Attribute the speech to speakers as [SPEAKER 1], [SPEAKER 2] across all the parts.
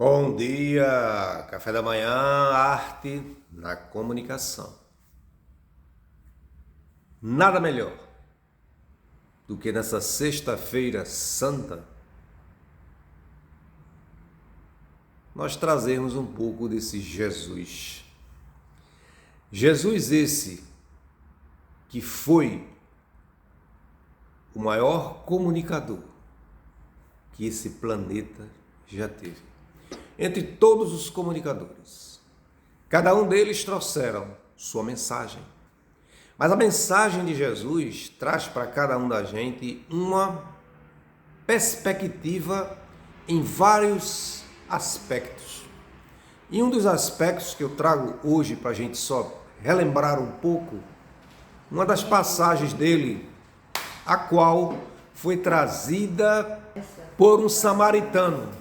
[SPEAKER 1] Bom dia, café da manhã, arte na comunicação. Nada melhor do que nessa sexta-feira santa nós trazermos um pouco desse Jesus. Jesus esse que foi o maior comunicador que esse planeta já teve. Entre todos os comunicadores, cada um deles trouxeram sua mensagem. Mas a mensagem de Jesus traz para cada um da gente uma perspectiva em vários aspectos. E um dos aspectos que eu trago hoje para a gente só relembrar um pouco, uma das passagens dele, a qual foi trazida por um samaritano,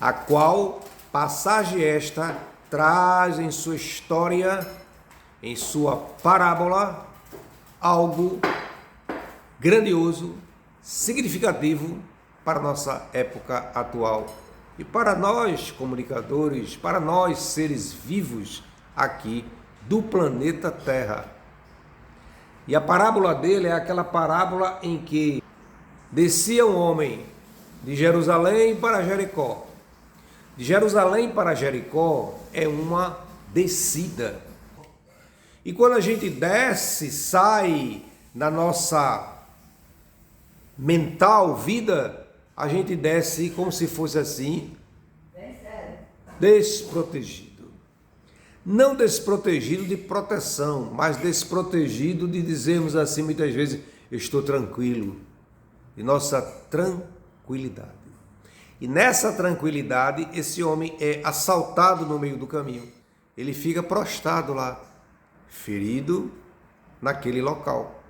[SPEAKER 1] a qual passagem esta traz em sua história, em sua parábola, algo grandioso, significativo para a nossa época atual e para nós comunicadores, para nós seres vivos aqui do planeta Terra. E a parábola dele é aquela parábola em que descia um homem de Jerusalém para Jericó. De Jerusalém para Jericó é uma descida. E quando a gente desce, sai da nossa mental vida, a gente desce como se fosse assim, desprotegido. Não desprotegido de proteção, mas desprotegido de dizermos assim muitas vezes, eu estou tranquilo. De nossa tranquilidade. E nessa tranquilidade, esse homem é assaltado no meio do caminho. Ele fica prostrado lá, ferido naquele local.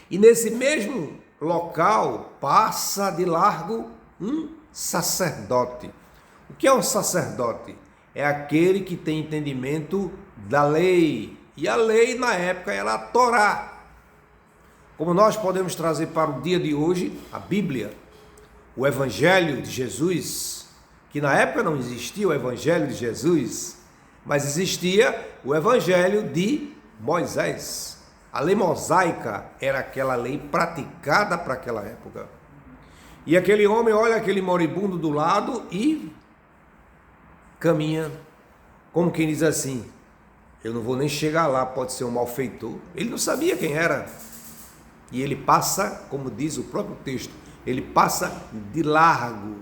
[SPEAKER 1] E nesse mesmo local passa de largo um sacerdote. O que é um sacerdote? É aquele que tem entendimento da lei. E a lei na época era a Torá. Como nós podemos trazer para o dia de hoje, a Bíblia, o Evangelho de Jesus, que na época não existia o Evangelho de Jesus, mas existia o Evangelho de Moisés. A lei mosaica era aquela lei praticada para aquela época. E aquele homem olha aquele moribundo do lado e caminha, como quem diz assim, eu não vou nem chegar lá, pode ser um malfeitor. Ele não sabia quem era. E ele passa, como diz o próprio texto, ele passa de largo.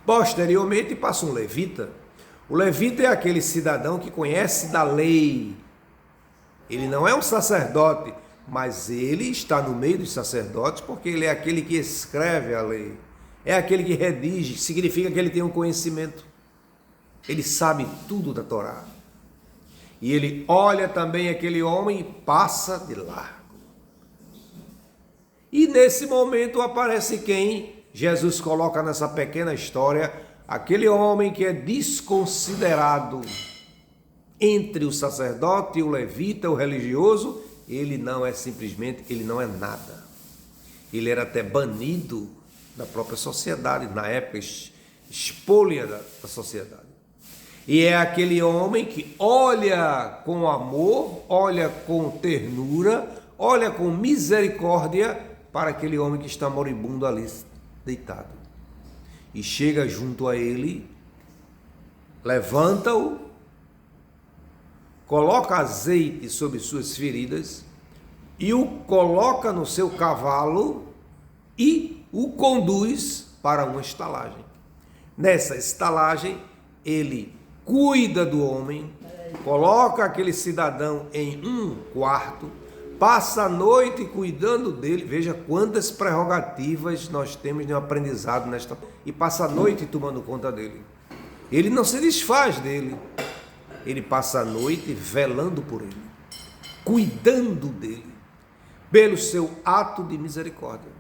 [SPEAKER 1] Posteriormente passa um levita. O levita é aquele cidadão que conhece da lei. Ele não é um sacerdote, mas ele está no meio dos sacerdotes porque ele é aquele que escreve a lei. É aquele que redige, significa que ele tem um conhecimento. Ele sabe tudo da Torá. E ele olha também aquele homem e passa de largo. E nesse momento aparece quem Jesus coloca nessa pequena história, aquele homem que é desconsiderado entre o sacerdote, o levita, o religioso. Ele não é simplesmente, ele não é nada. Ele era até banido da própria sociedade, na época espólio da sociedade. E é aquele homem que olha com amor, olha com ternura, olha com misericórdia para aquele homem que está moribundo ali, deitado. E chega junto a ele, levanta-o, coloca azeite sobre suas feridas e o coloca no seu cavalo e o conduz para uma estalagem. Nessa estalagem, ele cuida do homem, coloca aquele cidadão em um quarto, passa a noite cuidando dele. Veja quantas prerrogativas nós temos de um aprendizado nesta. E passa a noite tomando conta dele. Ele não se desfaz dele. Ele passa a noite velando por ele, cuidando dele, pelo seu ato de misericórdia.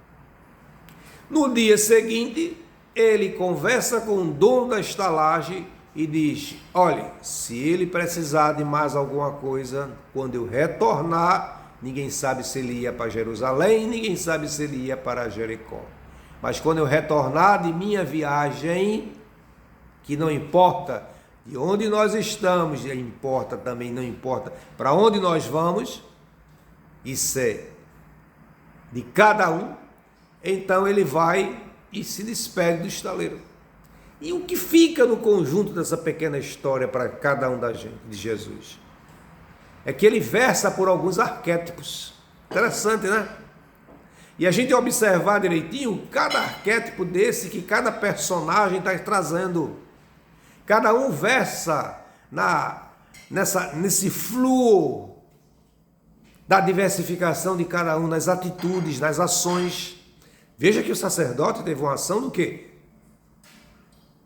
[SPEAKER 1] No dia seguinte, ele conversa com o dono da estalagem e diz: olhe, se ele precisar de mais alguma coisa, quando eu retornar, ninguém sabe se ele ia para Jerusalém, ninguém sabe se ele ia para Jericó. Mas quando eu retornar de minha viagem, que não importa de onde nós estamos, importa também, não importa para onde nós vamos, isso é de cada um, então ele vai e se despede do estaleiro. E o que fica no conjunto dessa pequena história para cada um da gente, de Jesus? É que ele versa por alguns arquétipos. Interessante, né? E a gente observar direitinho cada arquétipo desse que cada personagem está trazendo. Cada um versa nesse fluo da diversificação de cada um, nas atitudes, nas ações. Veja que o sacerdote teve uma ação do quê?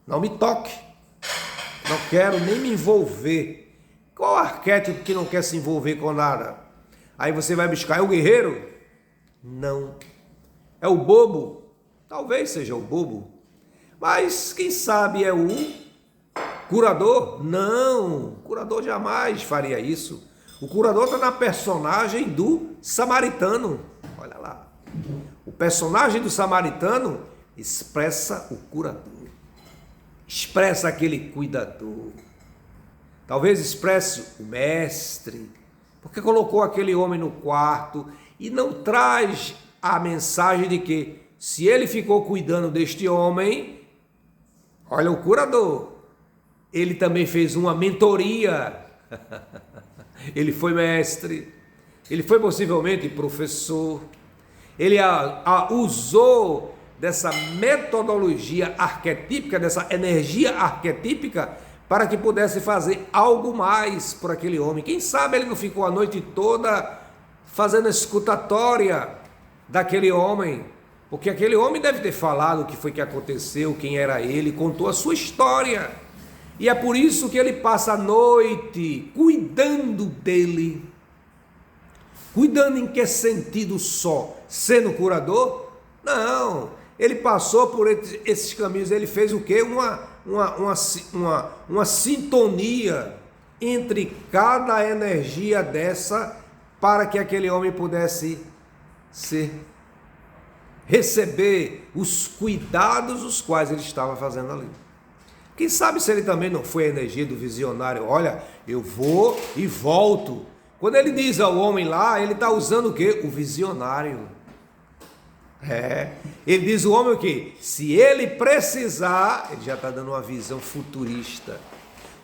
[SPEAKER 1] Não me toque, não quero nem me envolver. Qual o arquétipo que não quer se envolver com nada? Aí você vai buscar, é o guerreiro? Não. É o bobo? Talvez seja o bobo. Mas quem sabe é o curador? Não, o curador jamais faria isso. O curador está na personagem do samaritano. Olha lá. O personagem do samaritano expressa o curador. Expressa aquele cuidador. Talvez expresse o mestre, porque colocou aquele homem no quarto e não traz a mensagem de que se ele ficou cuidando deste homem, olha o curador, ele também fez uma mentoria, ele foi mestre, ele foi possivelmente professor, ele usou dessa metodologia arquetípica, dessa energia arquetípica, para que pudesse fazer algo mais por aquele homem. Quem sabe ele não ficou a noite toda fazendo a escutatória daquele homem, porque aquele homem deve ter falado o que foi que aconteceu, quem era ele, contou a sua história, e é por isso que ele passa a noite cuidando dele. Cuidando em que sentido só? Sendo curador? Não, ele passou por esses caminhos, ele fez o quê? Uma sintonia entre cada energia dessa, para que aquele homem pudesse receber os cuidados os quais ele estava fazendo ali. Quem sabe se ele também não foi a energia do visionário? Olha, eu vou e volto. Quando ele diz ao homem lá, ele está usando o quê? O visionário. Ele diz o homem o quê? Se ele precisar, ele já está dando uma visão futurista.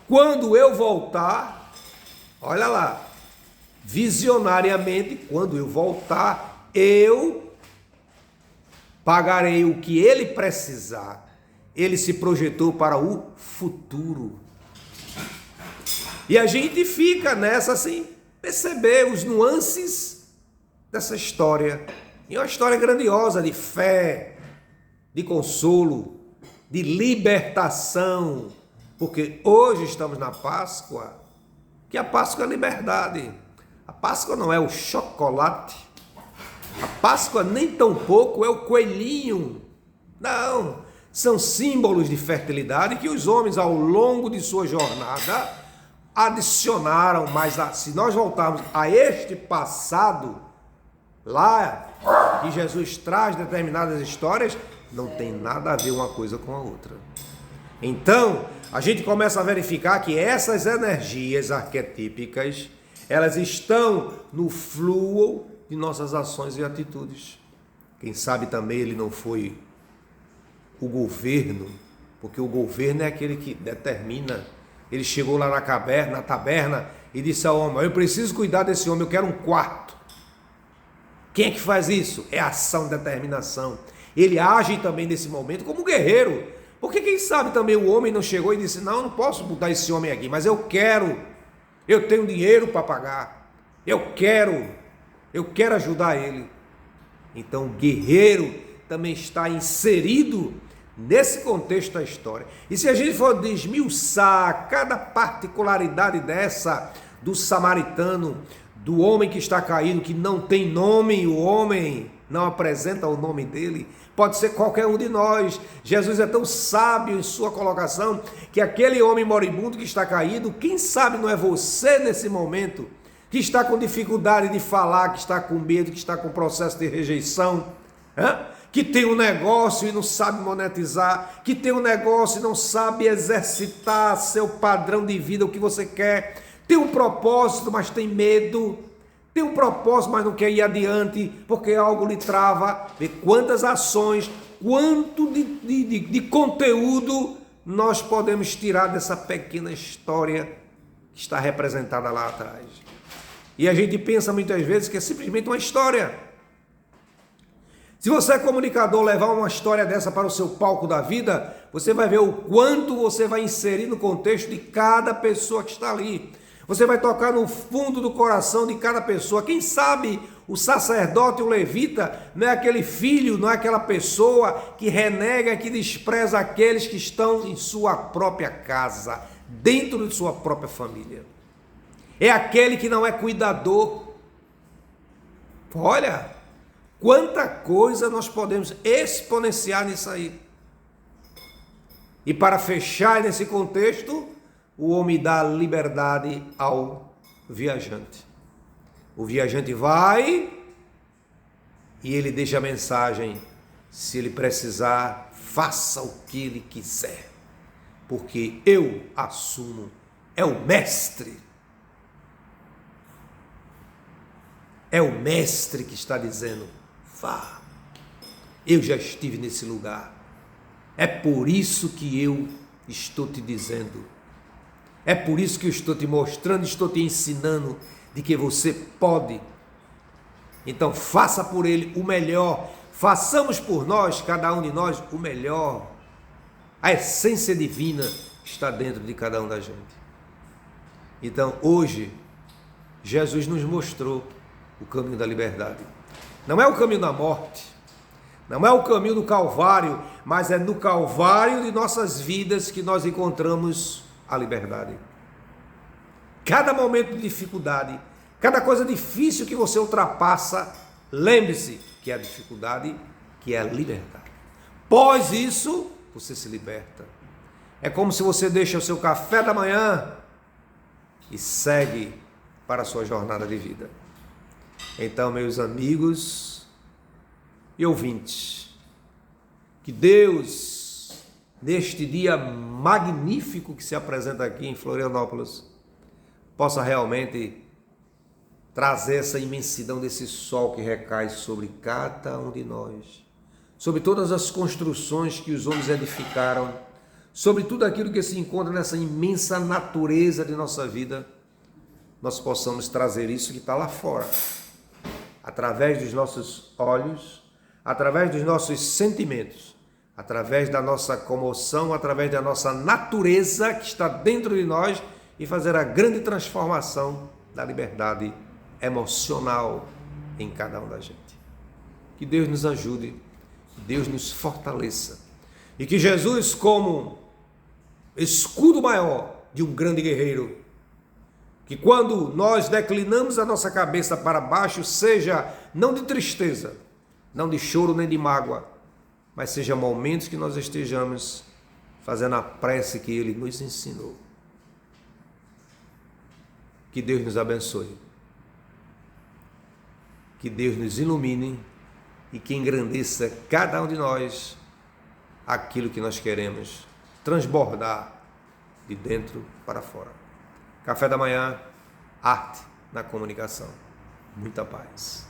[SPEAKER 1] Quando eu voltar, olha lá, visionariamente, quando eu voltar, eu pagarei o que ele precisar. Ele se projetou para o futuro. E a gente fica nessa assim, perceber os nuances dessa história. E é uma história grandiosa de fé, de consolo, de libertação, porque hoje estamos na Páscoa, que a Páscoa é a liberdade. A Páscoa não é o chocolate, a Páscoa nem tampouco é o coelhinho, não, são símbolos de fertilidade que os homens ao longo de sua jornada adicionaram, mas se nós voltarmos a este passado, lá que Jesus traz determinadas histórias, não tem nada a ver uma coisa com a outra. Então, a gente começa a verificar que essas energias arquetípicas, elas estão no fluo de nossas ações e atitudes. Quem sabe também ele não foi o governo, porque o governo é aquele que determina. Ele chegou lá na taberna e disse ao homem: eu preciso cuidar desse homem, eu quero um quarto. Quem é que faz isso? É ação, determinação. Ele age também nesse momento como guerreiro, porque quem sabe também o homem não chegou e disse: não posso botar esse homem aqui, mas eu tenho dinheiro para pagar, eu quero ajudar ele. Então o guerreiro também está inserido nesse contexto da história. E se a gente for desmiuçar cada particularidade dessa, do samaritano, do homem que está caído, que não tem nome, o homem não apresenta o nome dele, pode ser qualquer um de nós. Jesus é tão sábio em sua colocação, que aquele homem moribundo que está caído, quem sabe não é você nesse momento, que está com dificuldade de falar, que está com medo, que está com processo de rejeição, que tem um negócio e não sabe monetizar, que tem um negócio e não sabe exercitar seu padrão de vida, o que você quer, tem um propósito, mas tem medo, tem um propósito, mas não quer ir adiante, porque algo lhe trava. Vê quantas ações, quanto de conteúdo nós podemos tirar dessa pequena história que está representada lá atrás. E a gente pensa muitas vezes que é simplesmente uma história. Se você é comunicador, levar uma história dessa para o seu palco da vida, você vai ver o quanto você vai inserir no contexto de cada pessoa que está ali. Você vai tocar no fundo do coração de cada pessoa. Quem sabe o sacerdote, o levita, não é aquele filho, não é aquela pessoa que renega, que despreza aqueles que estão em sua própria casa, dentro de sua própria família. É aquele que não é cuidador. Olha, quanta coisa nós podemos exponenciar nisso aí. E para fechar nesse contexto, o homem dá liberdade ao viajante. O viajante vai e ele deixa a mensagem: se ele precisar, faça o que ele quiser, porque eu assumo, é o mestre. É o mestre que está dizendo: vá, eu já estive nesse lugar. É por isso que eu estou te dizendo. É por isso que eu estou te mostrando, estou te ensinando de que você pode. Então faça por ele o melhor. Façamos por nós, cada um de nós, o melhor. A essência divina está dentro de cada um da gente. Então hoje, Jesus nos mostrou o caminho da liberdade. Não é o caminho da morte, não é o caminho do Calvário, mas é no Calvário de nossas vidas que nós encontramos a liberdade. Cada momento de dificuldade, cada coisa difícil que você ultrapassa, lembre-se que é a dificuldade, que é a liberdade. Após isso, você se liberta. É como se você deixa o seu café da manhã e segue para a sua jornada de vida. Então, meus amigos e ouvintes, que Deus, neste dia magnífico que se apresenta aqui em Florianópolis, possa realmente trazer essa imensidão desse sol que recai sobre cada um de nós, sobre todas as construções que os homens edificaram, sobre tudo aquilo que se encontra nessa imensa natureza de nossa vida, nós possamos trazer isso que está lá fora, através dos nossos olhos, através dos nossos sentimentos, através da nossa comoção, através da nossa natureza que está dentro de nós, e fazer a grande transformação da liberdade emocional em cada um da gente. Que Deus nos ajude, que Deus nos fortaleça, e que Jesus, como escudo maior de um grande guerreiro, que quando nós declinamos a nossa cabeça para baixo, seja não de tristeza, não de choro nem de mágoa, mas seja momentos que nós estejamos fazendo a prece que Ele nos ensinou. Que Deus nos abençoe, que Deus nos ilumine e que engrandeça cada um de nós aquilo que nós queremos transbordar de dentro para fora. Café da manhã, arte na comunicação. Muita paz.